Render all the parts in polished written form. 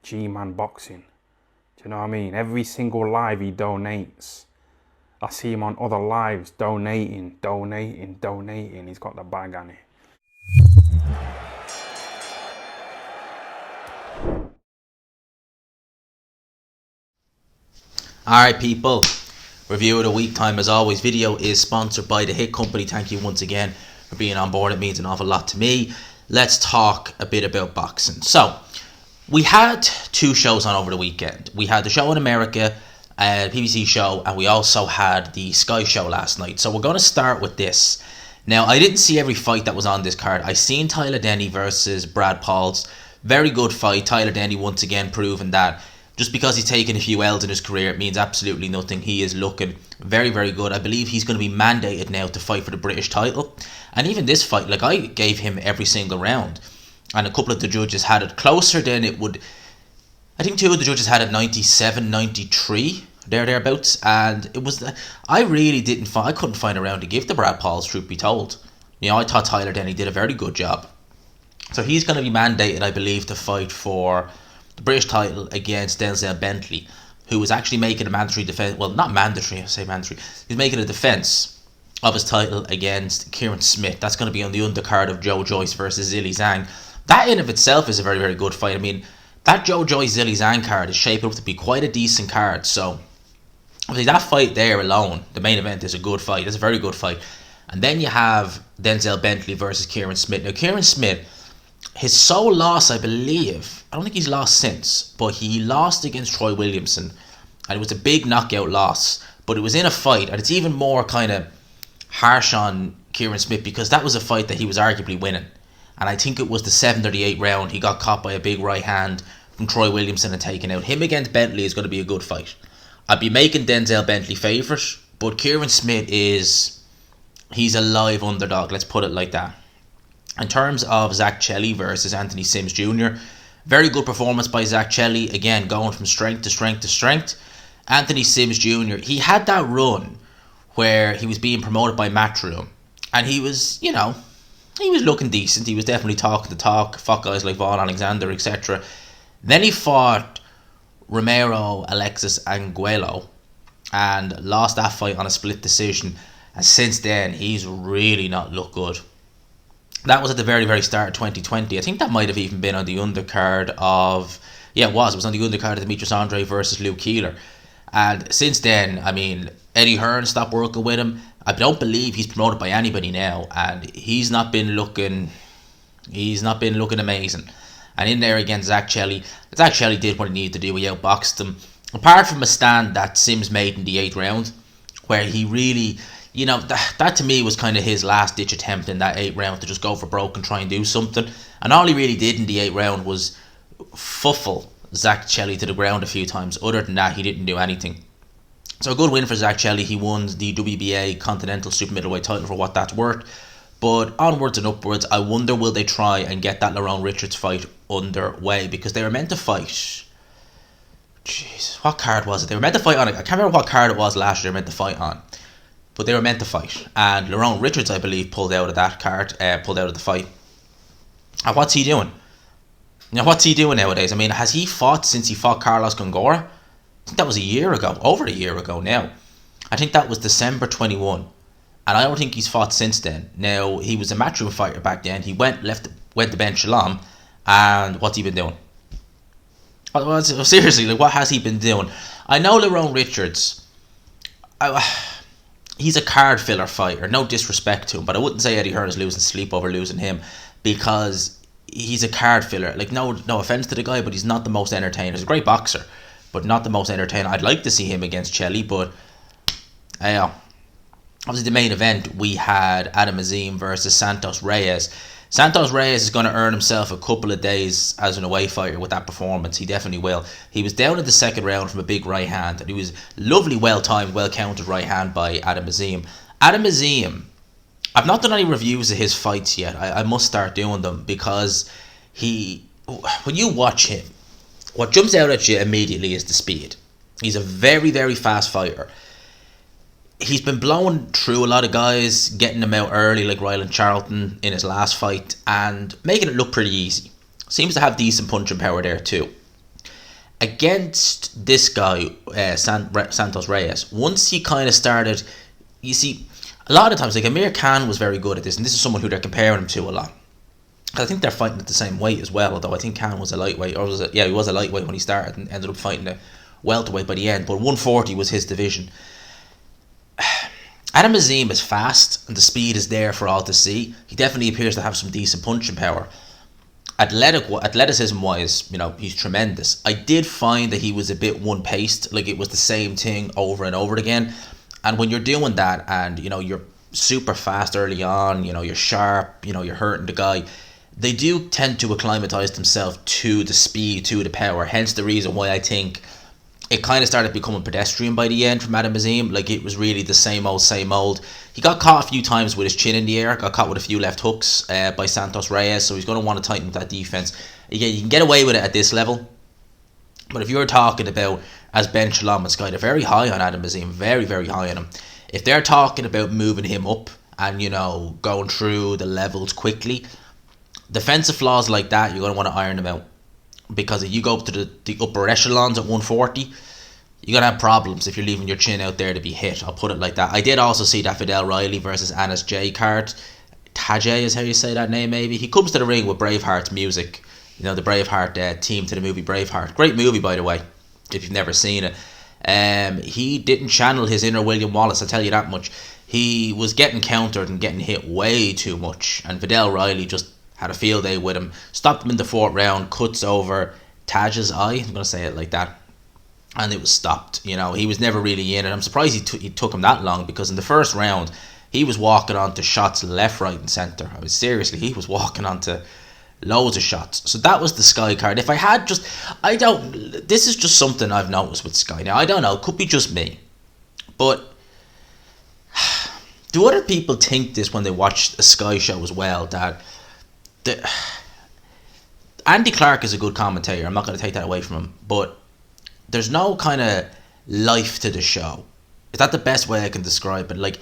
G-Man Boxing. Do you know what I mean? Every single live he donates. I see him on other lives donating. He's got the bag on it. Alright people, review of the week time as always. Video is sponsored by the Hit Company. Thank you once again for being on board. It means an awful lot to me. Let's talk a bit about boxing. So, we had two shows on over the weekend. We had the show in America, the PBC show, and we also had the Sky show last night. So we're going to start with this. Now, I didn't see every fight that was on this card. I seen Tyler Denny versus Brad Pauls. Very good fight. Tyler Denny once again proving that just because he's taken a few L's in his career, it means absolutely nothing. He is looking very, very good. I believe he's going to be mandated now to fight for the British title. And even this fight, like, I gave him every single round. And a couple of the judges had it closer than it would. I think two of the judges had it 97, 93, thereabouts. And it was, I really I couldn't find a round to give to Brad Pauls, truth be told. You know, I thought Tyler Denny did a very good job. So he's going to be mandated, I believe, to fight for the British title against Denzel Bentley, who was actually making a mandatory defense. Well, not mandatory, I say mandatory. He's making a defense of his title against Kieran Smith. That's going to be on the undercard of Joe Joyce versus Zhilei Zhang. That in of itself is a very, very good fight. I mean, that Joe Joyce Zhilei Zhang card is shaping up to be quite a decent card. So, obviously, that fight there alone, the main event, is a good fight. It's a very good fight. And then you have Denzel Bentley versus Kieran Smith. Now, Kieran Smith, his sole loss, I believe, I don't think he's lost since, but he lost against Troy Williamson, and it was a big knockout loss, but it was in a fight, and it's even more kind of harsh on Kieran Smith because that was a fight that he was arguably winning, and I think it was the 7th or the 8th round. He got caught by a big right hand from Troy Williamson and taken out. Him against Bentley is going to be a good fight. I'd be making Denzel Bentley favourite, but Kieran Smith he's a live underdog, let's put it like that. In terms of Zach Chelli versus Anthony Sims Jr., very good performance by Zach Chelli. Again, going from strength to strength to strength. Anthony Sims Jr., he had that run where he was being promoted by Matchroom. And he was, he was looking decent. He was definitely talking the talk. Fought guys like Vaughn Alexander, etc. Then he fought Romero Alexis Angulo and lost that fight on a split decision. And since then, he's really not looked good. That was at the very, very start of 2020. I think that might have even been on the undercard of... Yeah, it was. It was on the undercard of Demetrius Andre versus Luke Keeler. And since then, I mean, Eddie Hearn stopped working with him. I don't believe he's promoted by anybody now. And he's not been looking amazing. And in there against Zach Chelli. Zach Chelli did what he needed to do. He outboxed him. Apart from a stand that Sims made in the 8th round, where he really... that to me was kind of his last ditch attempt in that 8th round to just go for broke and try and do something. And all he really did in the 8th round was fuffle Zach Chelli to the ground a few times. Other than that, he didn't do anything. So a good win for Zach Chelli. He won the WBA Continental Super Middleweight title for what that's worth. But onwards and upwards, I wonder will they try and get that Lerone Richards fight underway, because they were meant to fight... Jeez, what card was it? They were meant to fight on... I can't remember what card it was last year they were meant to fight on. But they were meant to fight. And Lerone Richards, I believe, pulled out of that card, pulled out of the fight. And what's he doing? What's he doing nowadays? I mean, has he fought since he fought Carlos Gongora? I think that was a year ago, over a year ago now. I think that was December 21. And I don't think he's fought since then. Now, he was a matchroom fighter back then. He went to Ben Shalom. And what's he been doing? Seriously, what has he been doing? I know Lerone Richards... He's a card filler fighter, no disrespect to him, but I wouldn't say Eddie Hearn is losing sleep over losing him, because he's a card filler. Like, no offense to the guy, but he's not the most entertaining. He's a great boxer, but not the most entertaining. I'd like to see him against Chelli, but obviously the main event, we had Adam Azim versus Santos Reyes. Santos Reyes is going to earn himself a couple of days as an away fighter with that performance. He definitely will. He was down in the 2nd round from a big right hand, and he was lovely, well-timed, well-countered right hand by Adam Azim. Adam Azim, I've not done any reviews of his fights yet. I must start doing them, because when you watch him, what jumps out at you immediately is the speed. He's a very, very fast fighter. He's been blowing through a lot of guys, getting them out early like Ryland Charlton in his last fight, and making it look pretty easy. Seems to have decent punching power there too. against this guy, Santos Reyes, once he kind of started, you see, a lot of times, like Amir Khan was very good at this, and this is someone who they're comparing him to a lot. I think they're fighting at the same weight as well, although I think Khan was a lightweight, he was a lightweight when he started and ended up fighting a welterweight by the end, but 140 was his division. Adam Azim is fast, and the speed is there for all to see. He definitely appears to have some decent punching power. Athleticism wise, he's tremendous. I did find that he was a bit one-paced, like it was the same thing over and over again. And when you're doing that and, you're super fast early on, you're sharp, you're hurting the guy, they do tend to acclimatise themselves to the speed, to the power. Hence the reason why I think it kind of started becoming pedestrian by the end from Adam Azim. Like, it was really the same old. He got caught a few times with his chin in the air, got caught with a few left hooks by Santos Reyes, so he's going to want to tighten up that defence. Again, you can get away with it at this level, but if you're talking about, as Ben Shalom and Sky, they're very high on Adam Azim, very, very high on him. If they're talking about moving him up and, going through the levels quickly, defensive flaws like that, you're going to want to iron them out. Because if you go up to the upper echelons at 140, you're going to have problems if you're leaving your chin out there to be hit. I'll put it like that. I did also see that Fidel Riley versus Anas J card. Tajay is how you say that name, maybe. He comes to the ring with Braveheart's music. The Braveheart team to the movie Braveheart. Great movie, by the way, if you've never seen it. He didn't channel his inner William Wallace, I'll tell you that much. He was getting countered and getting hit way too much. And Fidel Riley just had a field day with him, stopped him in the 4th round, cuts over Taj's eye, I'm going to say it like that, and it was stopped. He was never really in, and I'm surprised he took him that long, because in the 1st round, he was walking onto shots left, right and centre. Seriously, he was walking onto loads of shots. So that was the Sky card. If I had this is just something I've noticed with Sky. Now, I don't know, it could be just me, but do other people think this when they watch a Sky show as well, that Andy Clark is a good commentator, I'm not going to take that away from him, but there's no kind of life to the show. Is that the best way I can describe it? Like,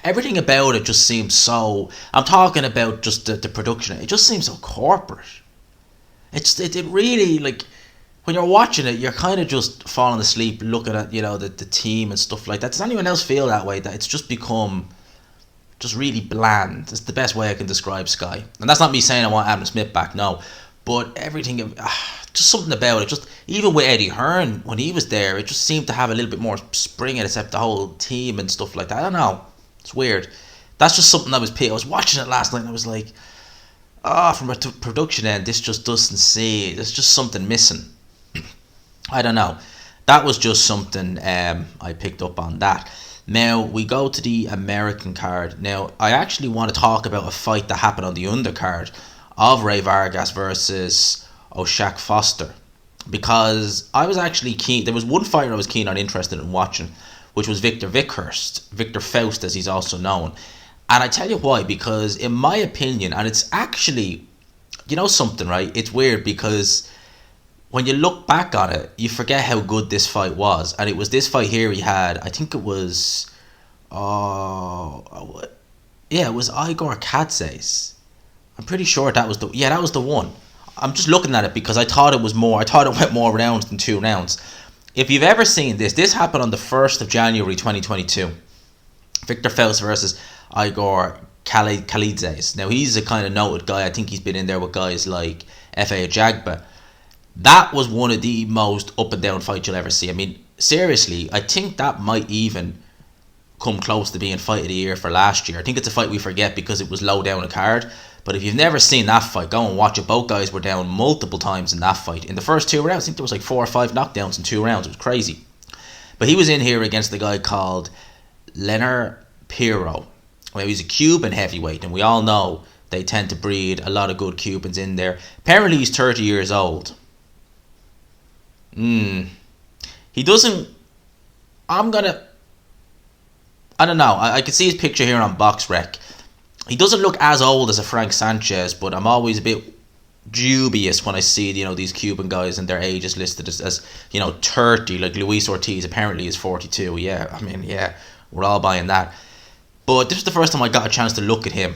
everything about it just seems so, I'm talking about just the production, it just seems so corporate. It really, like, when you're watching it, you're kind of just falling asleep looking at, the team and stuff like that. Does anyone else feel that way, that it's just become just really bland? It's the best way I can describe Sky. And that's not me saying I want Adam Smith back, no. But everything, just something about it. Just even with Eddie Hearn, when he was there, it just seemed to have a little bit more spring in it, except the whole team and stuff like that. I don't know. It's weird. That's just something I was watching it last night and I was like, from a production end, this just doesn't see. There's just something missing. I don't know. That was just something I picked up on that. Now, we go to the American card. Now, I actually want to talk about a fight that happened on the undercard of Ray Vargas versus Usyk Foster. Because I was actually keen. There was one fighter I was keen on, interested in watching, which was Victor Faust, as he's also known. And I tell you why, because in my opinion, and it's actually, something, right? It's weird because when you look back on it, you forget how good this fight was. And it was this fight here he had, I think it was, it was Igor Katzes. I'm pretty sure that was the one. I'm just looking at it because I thought it went more rounds than 2 rounds. If you've ever seen this happened on the 1st of January 2022. Victor Faust versus Igor Katzes. Now, he's a kind of noted guy. I think he's been in there with guys like F.A. Ajagba. That was one of the most up and down fights you'll ever see. I mean, seriously, I think that might even come close to being fight of the year for last year. I think it's a fight we forget because it was low down a card. But if you've never seen that fight, go and watch it. Both guys were down multiple times in that fight. In the first 2 rounds, I think there was like 4 or 5 knockdowns in 2 rounds. It was crazy. But he was in here against a guy called Leonard Pirro. Well, he's a Cuban heavyweight, and we all know they tend to breed a lot of good Cubans in there. Apparently, he's 30 years old. He doesn't... I don't know. I can see his picture here on BoxRec. He doesn't look as old as a Frank Sanchez, but I'm always a bit dubious when I see, these Cuban guys and their ages listed as 30, like Luis Ortiz apparently is 42. Yeah, I mean, yeah, we're all buying that. But this is the first time I got a chance to look at him.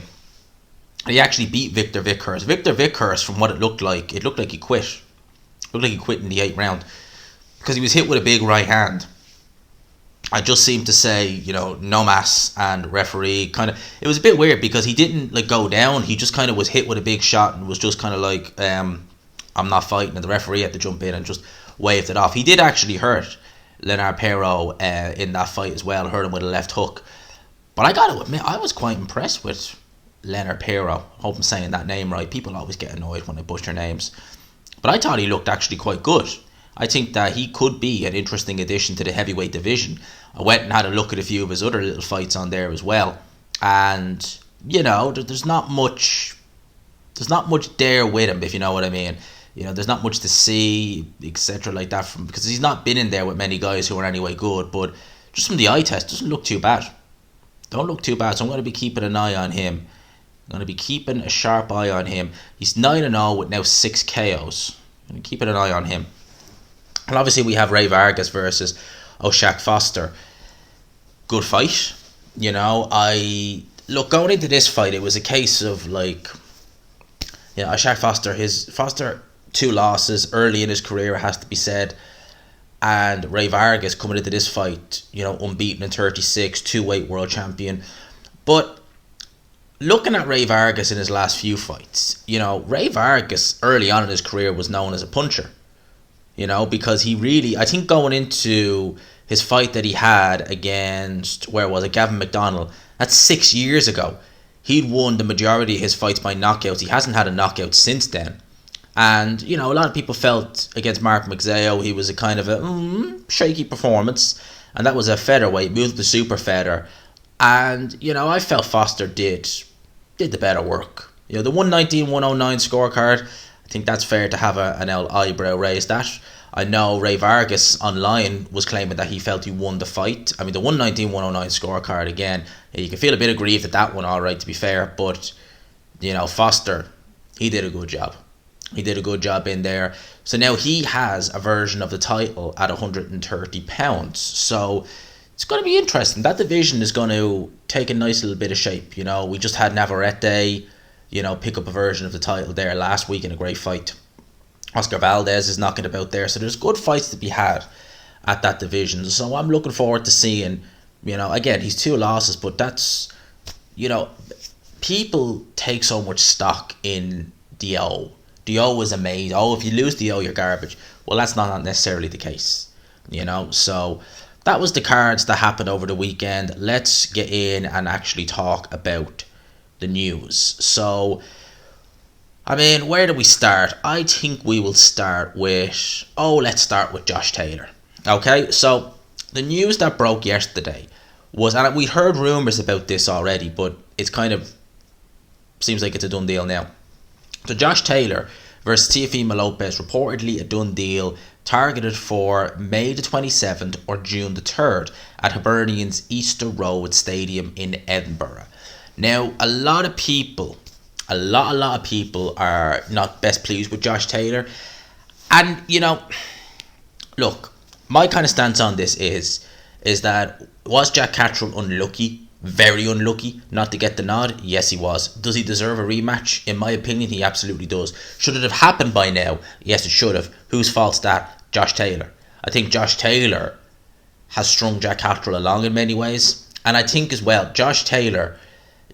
He actually beat Victor Vikhurst. Victor Vikhurst, from what it looked like he quit. It Looked like he quit in the 8th round because he was hit with a big right hand. I just seemed to say, no mas, and referee kind of, it was a bit weird because he didn't like go down. He just kind of was hit with a big shot and was just kind of like, I'm not fighting, and the referee had to jump in and just waved it off. He did actually hurt Leonard Pero in that fight as well, hurt him with a left hook. But I got to admit, I was quite impressed with Leonard Pero. I hope I'm saying that name right. People always get annoyed when I butcher names. But I thought he looked actually quite good. I think that he could be an interesting addition to the heavyweight division. I went and had a look at a few of his other little fights on there as well. And, there's not much there with him, if you know what I mean. There's not much to see, etc. like that, because he's not been in there with many guys who are anyway good. But just from the eye test, doesn't look too bad. Don't look too bad. So I'm going to be keeping an eye on him. I'm going to be keeping a sharp eye on him. He's 9-0 with now 6 KOs. I'm going to keep an eye on him. And obviously we have Ray Vargas versus Usyk Foster. Good fight. Going into this fight, it was a case of Usyk Foster 2 losses early in his career, it has to be said. And Ray Vargas coming into this fight, unbeaten in 36, 2-weight world champion. But looking at Ray Vargas in his last few fights, Ray Vargas early on in his career was known as a puncher. Because he really, I think going into his fight that he had against, Gavin McDonnell, that's 6 years ago. He'd won the majority of his fights by knockouts. He hasn't had a knockout since then. And, a lot of people felt against Mark McZeo he was a kind of a shaky performance. And that was a featherweight, moved to super feather. And, I felt Foster did the better work. The 119-109 scorecard, I think that's fair to have an eyebrow raised at. I know Ray Vargas online was claiming that he felt he won the fight. I mean, the 119-109 scorecard, again, you can feel a bit aggrieved at that one, all right, to be fair. But, Foster, he did a good job. He did a good job in there. So now he has a version of the title at 130 pounds. So it's going to be interesting. That division is going to take a nice little bit of shape. We just had Navarrete, pick up a version of the title there last week in a great fight. Oscar Valdez is knocking about there. So there's good fights to be had at that division. So I'm looking forward to seeing, again, he's 2 losses, but that's, people take so much stock in the O. The O is amazing. If you lose the O, you're garbage. Well, that's not necessarily the case, So that was the cards that happened over the weekend. Let's get in and actually talk about the news. So, where do we start? I think we will start with, let's start with Josh Taylor. Okay, so the news that broke yesterday was, and we heard rumours about this already, but it's kind of, seems like it's a done deal now. So Josh Taylor versus Teofimo Lopez, reportedly a done deal, targeted for May the 27th or June the 3rd at Hibernian's Easter Road Stadium in Edinburgh. Now, a lot of people are not best pleased with Josh Taylor. And, look, my kind of stance on this is that, was Jack Catterall unlucky? Very unlucky not to get the nod? Yes, he was. Does he deserve a rematch? In my opinion, he absolutely does. Should it have happened by now? Yes, it should have. Whose fault's that? Josh Taylor. I think Josh Taylor has strung Jack Catterall along in many ways. And I think as well, Josh Taylor,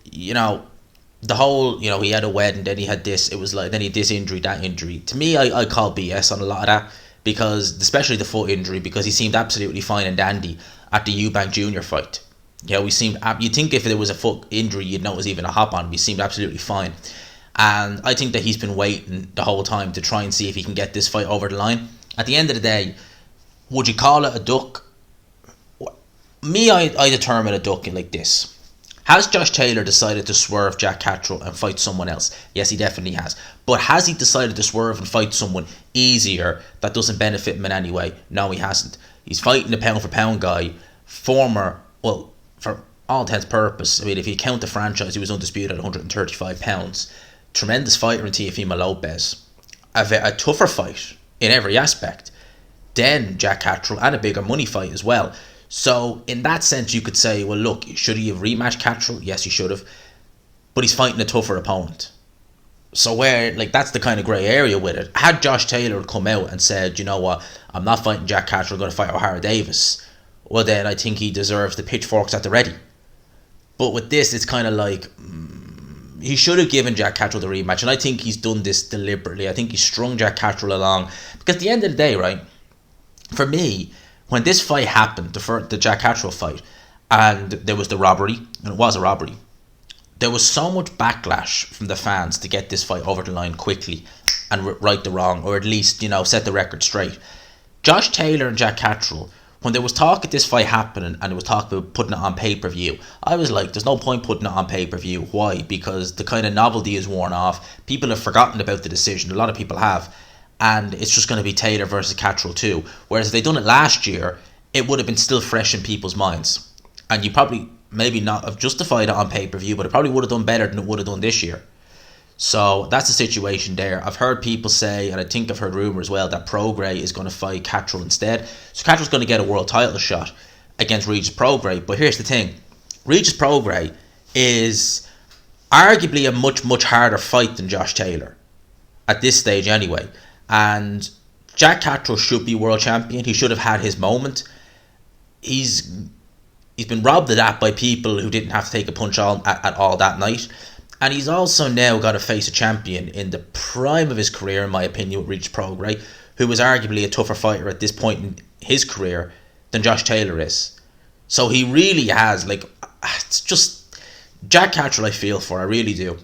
the whole, he had a wedding, then he had this, it was like, then he had this injury, that injury. To me, I call BS on a lot of that, because, especially the foot injury, because he seemed absolutely fine and dandy at the Eubank Jr. fight. We seemed, you'd think if there was a foot injury, you'd know it was even a hop on him. He seemed absolutely fine. And I think that he's been waiting the whole time to try and see if he can get this fight over the line. At the end of the day, would you call it a duck? Me, I determine a duck like this. Has Josh Taylor decided to swerve Jack Catterall and fight someone else? Yes, he definitely has. But has he decided to swerve and fight someone easier that doesn't benefit him in any way? No, he hasn't. He's fighting a pound-for-pound guy, for all intents and purposes, if you count the franchise, he was undisputed at 135 pounds. Tremendous fighter in Teofimo Lopez. A tougher fight in every aspect than Jack Catterall, and a bigger money fight as well. So, in that sense, you could say, well, look, should he have rematched Catterall? Yes, he should have. But he's fighting a tougher opponent. So where, like, that's the kind of grey area with it. Had Josh Taylor come out and said, you know what, I'm not fighting Jack Catterall, I'm going to fight O'Hara Davis, well then I think he deserves the pitchforks at the ready. But with this, it's kind of like, he should have given Jack Catterall the rematch, and I think he's done this deliberately. I think he's strung Jack Catterall along, because at the end of the day, right, for me, when this fight happened, the Jack Catterall fight, and there was the robbery, and it was a robbery, there was so much backlash from the fans to get this fight over the line quickly and right the wrong, or at least, you know, set the record straight. Josh Taylor and Jack Catterall, when there was talk of this fight happening and there was talk about putting it on pay-per-view, I was like, there's no point putting it on pay-per-view. Why? Because the kind of novelty is worn off. People have forgotten about the decision. A lot of people have. And it's just going to be Taylor versus Catterall too. Whereas if they'd done it last year, it would have been still fresh in people's minds. And you probably maybe not have justified it on pay-per-view, but it probably would have done better than it would have done this year. So that's the situation there. I've heard people say, and I think I've heard rumours as well, that Prograis is going to fight Catterall instead. So Catterall's going to get a world title shot against Regis Prograis. But here's the thing. Regis Prograis is arguably a much, much harder fight than Josh Taylor. At this stage anyway. And Jack Catterall should be world champion. He should have had his moment. He's been robbed of that by people who didn't have to take a punch at all that night. And he's also now got to face a champion in the prime of his career, in my opinion, with Regis Prograis, who is arguably a tougher fighter at this point in his career than Josh Taylor is. So he really has, like, it's just, Jack Catterall I feel for, I really do.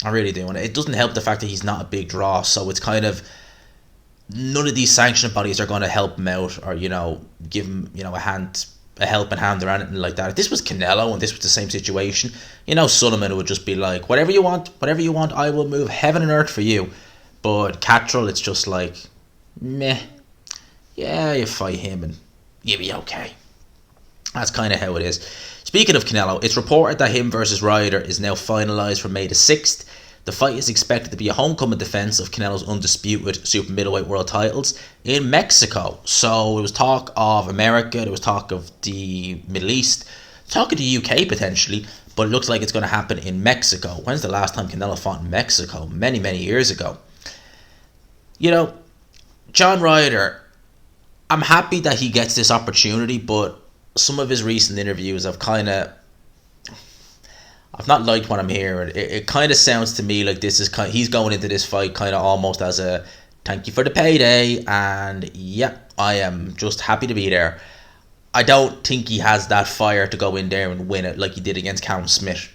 I really do. And it doesn't help the fact that he's not a big draw, so it's kind of, none of these sanctioning bodies are going to help him out or, you know, give him, you know, a helping hand or anything like that. If this was Canelo and this was the same situation, you know, Sullivan would just be like, whatever you want, I will move heaven and earth for you. But Catterall, it's just like, meh, yeah, you fight him and you'll be okay. That's kind of how it is. Speaking of Canelo, it's reported that him versus Ryder is now finalised for May the 6th. The fight is expected to be a homecoming defence of Canelo's undisputed super middleweight world titles in Mexico. So there was talk of America, there was talk of the Middle East, talk of the UK potentially, but it looks like it's going to happen in Mexico. When's the last time Canelo fought in Mexico? Many, many years ago. You know, John Ryder, I'm happy that he gets this opportunity, but some of his recent interviews I've not liked what I'm hearing. It kind of sounds to me like this is he's going into this fight kind of almost as a thank you for the payday, and yeah, I am just happy to be there. I don't think he has that fire to go in there and win it like he did against Callum Smith.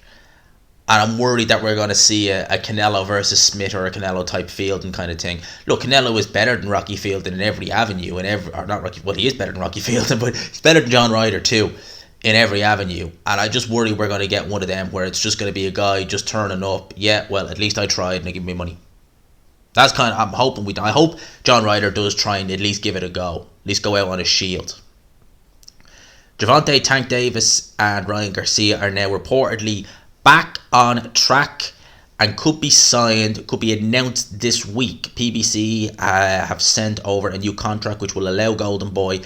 And I'm worried that we're going to see a Canelo versus Smith or a Canelo type Fielding kind of thing. Look, Canelo is better than Rocky Fielding in every avenue, he is better than Rocky Fielding, but he's better than John Ryder too. In every avenue, and I just worry we're going to get one of them where it's just going to be a guy just turning up. Yeah, well, at least I tried and they give me money. That's kind of, I'm hoping I hope John Ryder does try and at least give it a go, at least go out on his shield. Gervonta Tank Davis and Ryan Garcia are now reportedly back on track and could be announced this week. PBC have sent over a new contract which will allow Golden Boy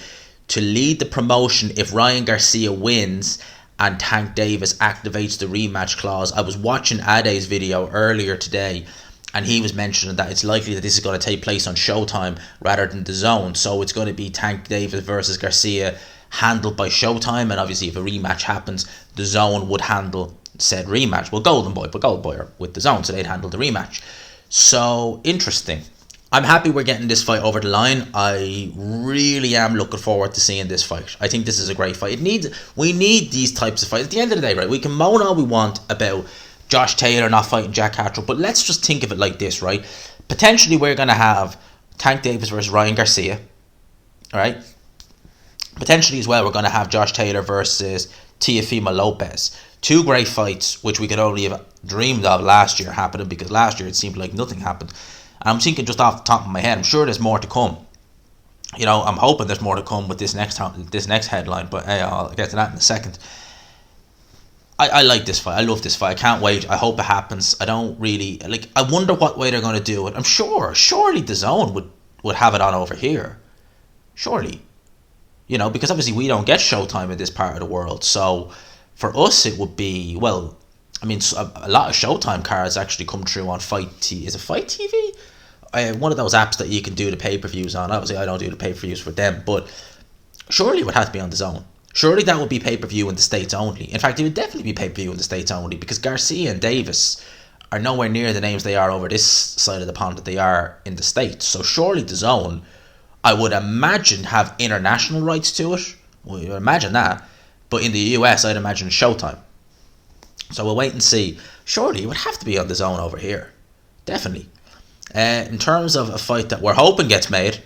to lead the promotion if Ryan Garcia wins and Tank Davis activates the rematch clause. I was watching Ade's video earlier today and he was mentioning that it's likely that this is going to take place on Showtime rather than DAZN. So it's going to be Tank Davis versus Garcia handled by Showtime, and obviously if a rematch happens, DAZN would handle said rematch. Well, Golden Boy are with DAZN, so they'd handle the rematch. So, interesting. I'm happy we're getting this fight over the line. I really am looking forward to seeing this fight. I think this is a great fight. We need these types of fights. At the end of the day, right, we can moan all we want about Josh Taylor not fighting Jack Catterall, but let's just think of it like this, right? Potentially we're going to have Tank Davis versus Ryan Garcia, right? Potentially as well we're going to have Josh Taylor versus Teofimo Lopez. Two great fights which we could only have dreamed of last year happening, because last year it seemed like nothing happened. And I'm thinking just off the top of my head, I'm sure there's more to come. You know, I'm hoping there's more to come with this next headline, but hey, I'll get to that in a second. I like this fight. I love this fight. I can't wait. I hope it happens. I don't really I wonder what way they're going to do it. I'm surely DAZN would have it on over here. Surely. You know, because obviously we don't get Showtime in this part of the world. So for us it would be, well, I mean, a lot of Showtime cards actually come through on Is it Fight TV? One of those apps that you can do the pay-per-views on. Obviously, I don't do the pay-per-views for them, but surely it would have to be on DAZN. Surely that would be pay-per-view in the States only. In fact, it would definitely be pay-per-view in the States only, because Garcia and Davis are nowhere near the names they are over this side of the pond that they are in the States. So surely DAZN, I would imagine, have international rights to it. Well, you imagine that. But in the US, I'd imagine Showtime. So we'll wait and see. Surely it would have to be on DAZN over here. Definitely. In terms of a fight that we're hoping gets made,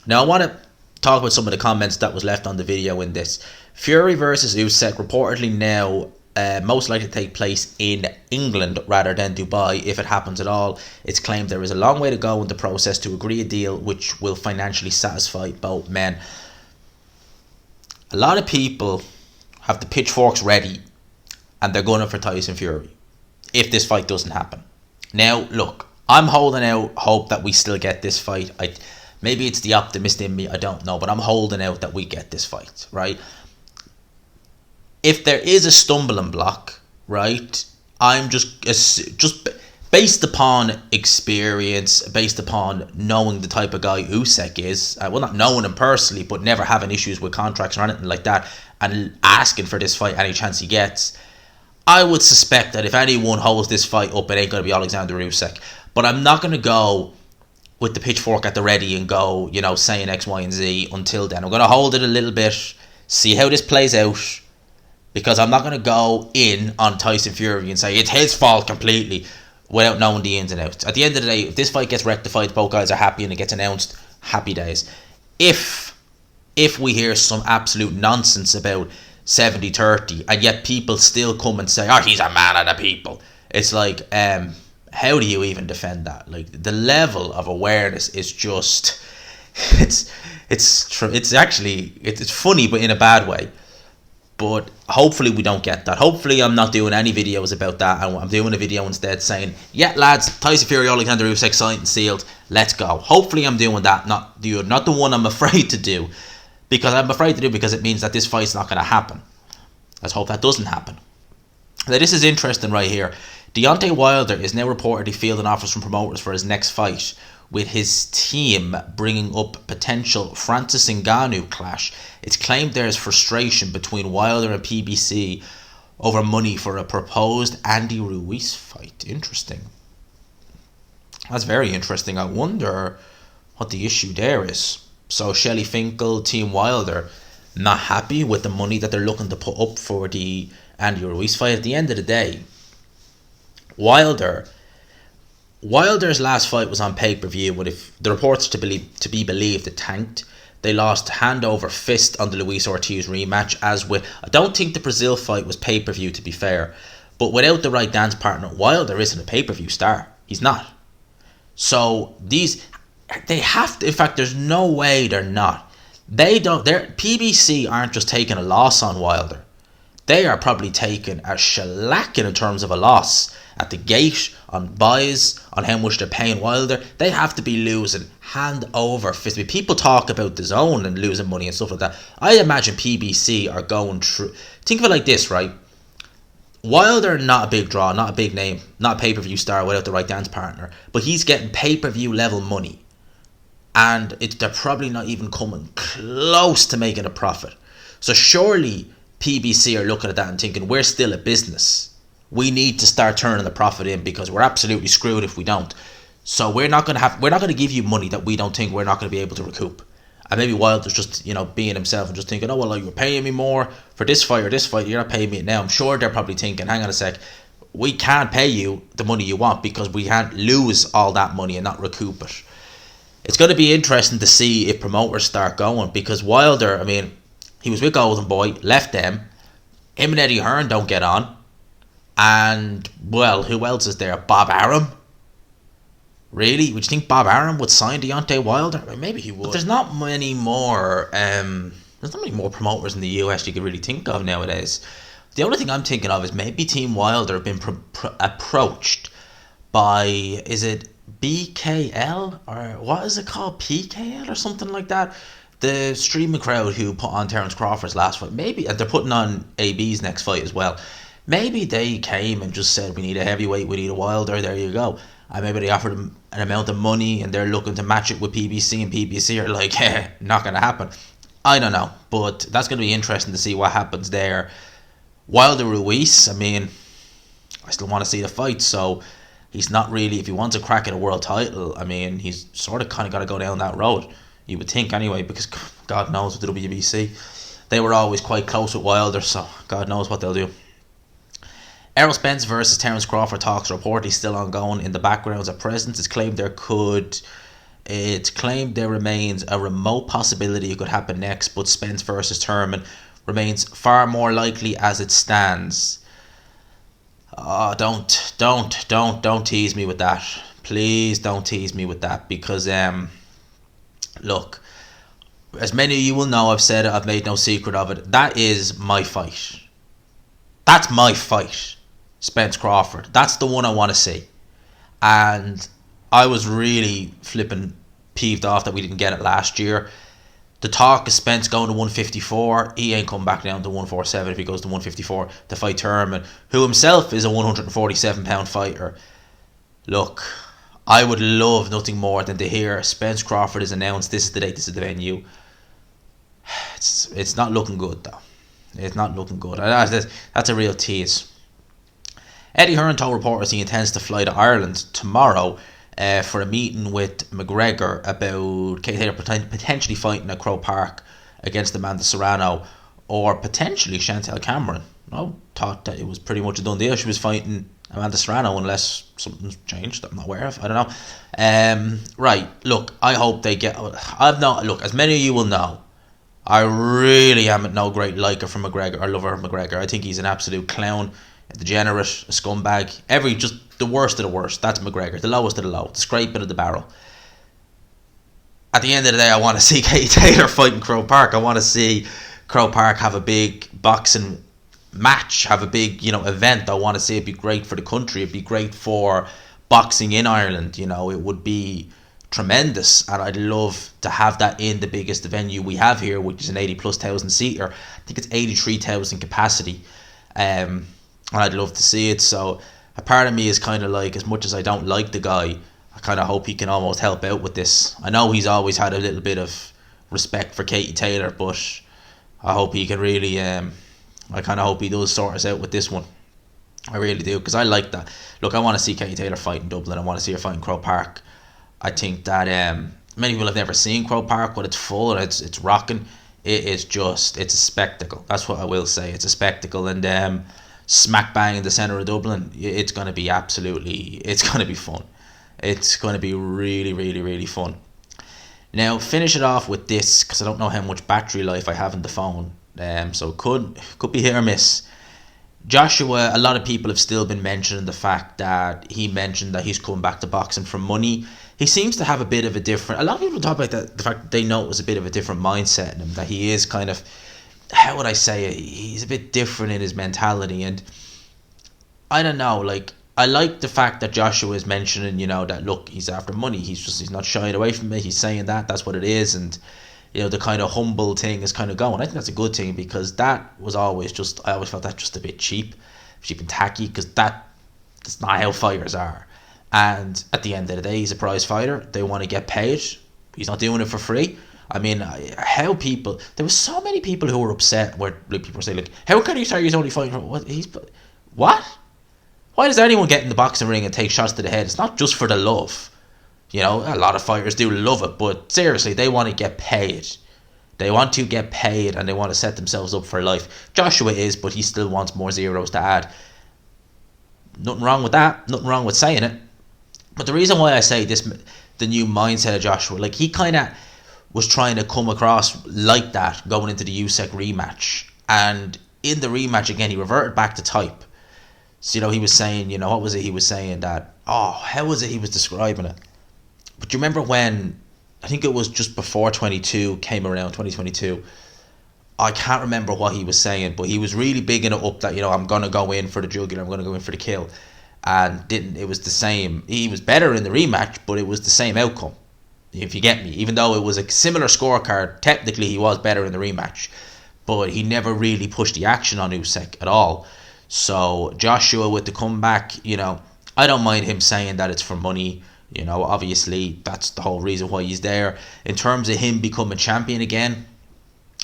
now I want to talk about some of the comments that was left on the video in this. Fury versus Usyk reportedly now most likely to take place in England rather than Dubai, if it happens at all. It's claimed there is a long way to go in the process to agree a deal which will financially satisfy both men. A lot of people have the pitchforks ready and they're going for Tyson Fury if this fight doesn't happen. Now, look, I'm holding out hope that we still get this fight. Maybe it's the optimist in me, I don't know, but I'm holding out that we get this fight, right? If there is a stumbling block, right, I'm just based upon experience, based upon knowing the type of guy Usyk is, well, not knowing him personally, but never having issues with contracts or anything like that, and asking for this fight any chance he gets, I would suspect that if anyone holds this fight up, it ain't going to be Oleksandr Usyk. But I'm not going to go with the pitchfork at the ready and go, saying X, Y, and Z until then. I'm going to hold it a little bit, see how this plays out, because I'm not going to go in on Tyson Fury and say it's his fault completely without knowing the ins and outs. At the end of the day, if this fight gets rectified, both guys are happy and it gets announced, happy days. If we hear some absolute nonsense about 70-30 and yet people still come and say, he's a man of the people, it's like, how do you even defend that? Like, the level of awareness is just, it's funny, but in a bad way. But hopefully we don't get that. Hopefully I'm not doing any videos about that. I'm doing a video instead saying, yeah, lads, Tyson Fury, Oleksandr Usyk, signed and sealed. Let's go. Hopefully I'm doing that, not the one I'm afraid to do. Because it means that this fight's not going to happen. Let's hope that doesn't happen. Now, this is interesting right here. Deontay Wilder is now reportedly fielding offers from promoters for his next fight, with his team bringing up potential Francis Ngannou clash. It's claimed there is frustration between Wilder and PBC over money for a proposed Andy Ruiz fight. Interesting. That's very interesting. I wonder what the issue there is. So Shelley Finkel, Team Wilder, not happy with the money that they're looking to put up for the Andy Ruiz fight. At the end of the day, Wilder's last fight was on pay-per-view, but if the reports to be believed, it tanked. They lost hand over fist on the Luis Ortiz rematch, I don't think the Brazil fight was pay-per-view, to be fair, but without the right dance partner, Wilder isn't a pay-per-view star. He's not. So they have to, in fact, there's no way they're not. PBC aren't just taking a loss on Wilder. They are probably taking a shellacking in terms of a loss at the gate, on buys, on how much they're paying Wilder. They have to be losing hand over fist. I mean, people talk about DAZN and losing money and stuff like that. I imagine PBC are going through. Think of it like this, right? Wilder, not a big draw, not a big name, not a pay-per-view star without the right dance partner, but he's getting pay-per-view level money, and they're probably not even coming close to making a profit. So surely PBC are looking at that and thinking, we're still a business. We need to start turning the profit in, because we're absolutely screwed if we don't. So we're not going to give you money that we don't think we're not going to be able to recoup. And maybe Wilder's just, being himself and just thinking, oh, well, you were paying me more for this fight or this fight, you're not paying me it now. I'm sure they're probably thinking, hang on a sec, we can't pay you the money you want because we can't lose all that money and not recoup it. It's going to be interesting to see if promoters start going, because Wilder, I mean, he was with Golden Boy, left them. Him and Eddie Hearn don't get on. And, well, who else is there? Bob Arum? Really? Would you think Bob Arum would sign Deontay Wilder? I mean, maybe he would. But there's not many more promoters in the US you could really think of nowadays. The only thing I'm thinking of is maybe Team Wilder have been approached by, is it BKL? Or what is it called? PKL or something like that? The streaming crowd who put on Terence Crawford's last fight. Maybe, and they're putting on AB's next fight as well. Maybe they came and just said, we need a heavyweight, we need a Wilder, there you go. And maybe they offered him an amount of money and they're looking to match it with PBC, and PBC are like, not going to happen. I don't know, but that's going to be interesting to see what happens there. Wilder Ruiz, I mean, I still want to see the fight, so he's not really, if he wants a crack at a world title, I mean, he's sort of kind of got to go down that road, you would think anyway, because God knows with the WBC, they were always quite close with Wilder, so God knows what they'll do. Errol Spence versus Terence Crawford talks are reportedly still ongoing in the backgrounds at present. It's claimed there remains a remote possibility it could happen next, but Spence versus Thurman remains far more likely as it stands. Don't tease me with that. Please don't tease me with that, because look, as many of you will know, I've said it, I've made no secret of it. That is my fight. That's my fight. Spence Crawford. That's the one I want to see. And I was really flipping peeved off that we didn't get it last year. The talk of Spence going to 154, he ain't come back down to 147 if he goes to 154 to fight Thurman, who himself is a 147 pound fighter. Look, I would love nothing more than to hear Spence Crawford is announced, this is the date, this is the venue. It's not looking good though. It's not looking good. That's a real tease. Eddie Hearn told reporters he intends to fly to Ireland tomorrow for a meeting with McGregor about Kate Taylor potentially fighting at Croke Park against Amanda Serrano, or potentially Chantel Cameron. I thought that it was pretty much a done deal. She was fighting Amanda Serrano unless something's changed I'm not aware of. I don't know. Right, look, I hope they get... Look, as many of you will know, I really am no great liker for McGregor or lover of McGregor. I think he's an absolute clown, a degenerate, a scumbag, just the worst of the worst. That's McGregor, the lowest of the low, the scraping of the barrel. At the end of the day, I want to see Katie Taylor fighting Croke Park. I want to see Croke Park have a big boxing match, have a big, event. I want to see it be great for the country. It'd be great for boxing in Ireland. It would be tremendous, and I'd love to have that in the biggest venue we have here, which is an 80,000+ seater. I think it's 83,000 capacity, and I'd love to see it. So a part of me is kind of like, as much as I don't like the guy, I kind of hope he can almost help out with this. I know he's always had a little bit of respect for Katie Taylor, but I hope he can really I kind of hope he does sort us out with this one. I really do, because I like that. Look, I want to see Katie Taylor fight in Dublin. I want to see her fight in Croke Park. I think that many people have never seen Croke Park, but it's full and it's rocking. It's a spectacle. That's what I will say. It's a spectacle, and smack bang in the centre of Dublin, it's going to be fun. It's going to be really, really, really fun. Now, finish it off with this, because I don't know how much battery life I have in the phone, so it could be hit or miss. Joshua, a lot of people have still been mentioning the fact that he mentioned that he's coming back to boxing for money. He seems to have a bit of a different... A lot of people talk about the fact that they know it was a bit of a different mindset in him, that he is kind of... How would I say it? He's a bit different in his mentality, and I don't know, I like the fact that Joshua is mentioning, that look, he's after money. He's not shying away from it. He's saying that's what it is, and the kind of humble thing is kind of going. I think that's a good thing, because that was always I always felt that just a bit cheap and tacky, because that's not how fighters are. And at the end of the day, he's a prize fighter. They want to get paid. He's not doing it for free. I mean, there were so many people who were upset where people were saying, how can you say he's only fighting for what? Why does anyone get in the boxing ring and take shots to the head? It's not just for the love. A lot of fighters do love it, but seriously, they want to get paid. They want to get paid, and they want to set themselves up for life. Joshua is, but he still wants more zeros to add. Nothing wrong with that. Nothing wrong with saying it. But the reason why I say this, the new mindset of Joshua, he kind of was trying to come across like that going into the Usyk rematch. And in the rematch, again, he reverted back to type. So, he was saying, what was it? He was saying that, how was it he was describing it? But you remember when, I think it was just before 22 came around, 2022, I can't remember what he was saying, but he was really bigging it up that, I'm going to go in for the jugular, I'm going to go in for the kill. And it was the same. He was better in the rematch, but it was the same outcome, if you get me. Even though it was a similar scorecard, technically he was better in the rematch, but he never really pushed the action on Usyk at all. So Joshua with the comeback, I don't mind him saying that it's for money. Obviously that's the whole reason why he's there. In terms of him becoming champion again,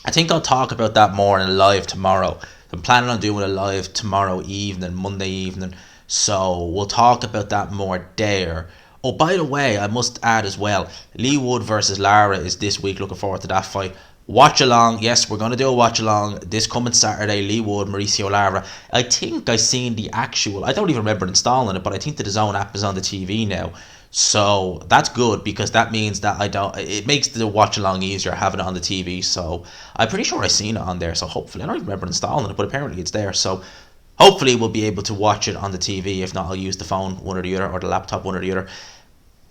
I think I'll talk about that more in a live tomorrow. I'm planning on doing a live tomorrow evening, Monday evening. So we'll talk about that more there. Oh, by the way, I must add as well, Lee Wood versus Lara is this week. Looking forward to that fight. Watch along. Yes, we're going to do a watch along this coming Saturday. Lee Wood, Mauricio Lara. I think I seen the actual. I don't even remember installing it, but I think the DAZN app is on the TV now. So that's good, because that means that it makes the watch along easier having it on the TV. So I'm pretty sure I seen it on there. So hopefully, I don't even remember installing it, but apparently it's there. So hopefully we'll be able to watch it on the TV. If not, I'll use the phone, one or the other, or the laptop, one or the other.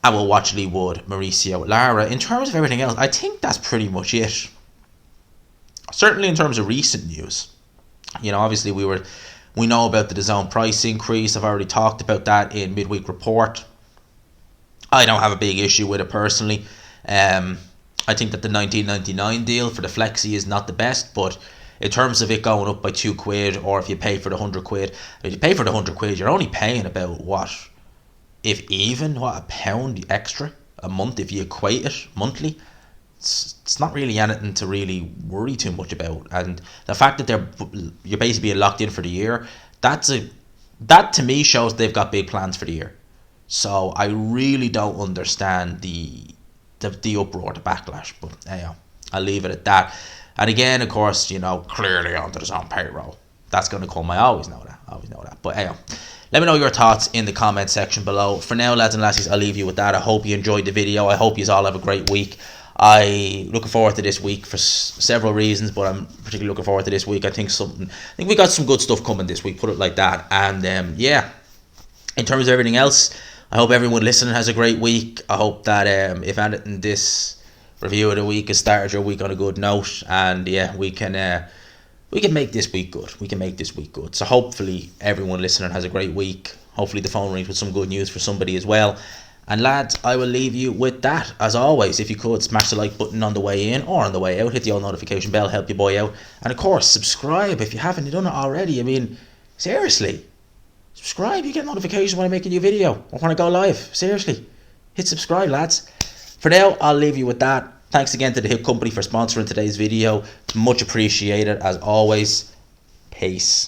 I will watch Lee Wood, Mauricio Lara. In terms of everything else, I think that's pretty much it. Certainly in terms of recent news. Obviously we know about the DAZN price increase. I've already talked about that in midweek report. I don't have a big issue with it personally. I think that the $19.99 deal for the Flexi is not the best, but in terms of it going up by £2, or if you pay for the £100, if you pay for the £100, you're only paying about a pound extra a month if you equate it monthly. It's not really anything to really worry too much about. And the fact that you're basically locked in for the year, that to me shows they've got big plans for the year. So I really don't understand the uproar, the backlash. But I'll leave it at that. And again, of course, clearly onto his own payroll. That's going to come. I always know that. But let me know your thoughts in the comment section below. For now, lads and lassies, I'll leave you with that. I hope you enjoyed the video. I hope you all have a great week. I looking forward to this week for several reasons, but I'm particularly looking forward to this week. I think we got some good stuff coming this week, put it like that. And in terms of everything else, I hope everyone listening has a great week. I hope that if anything, this review of the week has started your week on a good note, and we can make this week good. So hopefully everyone listening has a great week. Hopefully the phone rings with some good news for somebody as well. And lads, I will leave you with that. As always, if you could, smash the like button on the way in or on the way out. Hit the all notification bell, help your boy out. And of course, subscribe if you haven't done it already. I mean, seriously, subscribe. You get notifications when I make a new video or when I go live. Seriously, hit subscribe, lads. For now, I'll leave you with that. Thanks again to the Hip Company for sponsoring today's video. Much appreciated, as always. Peace.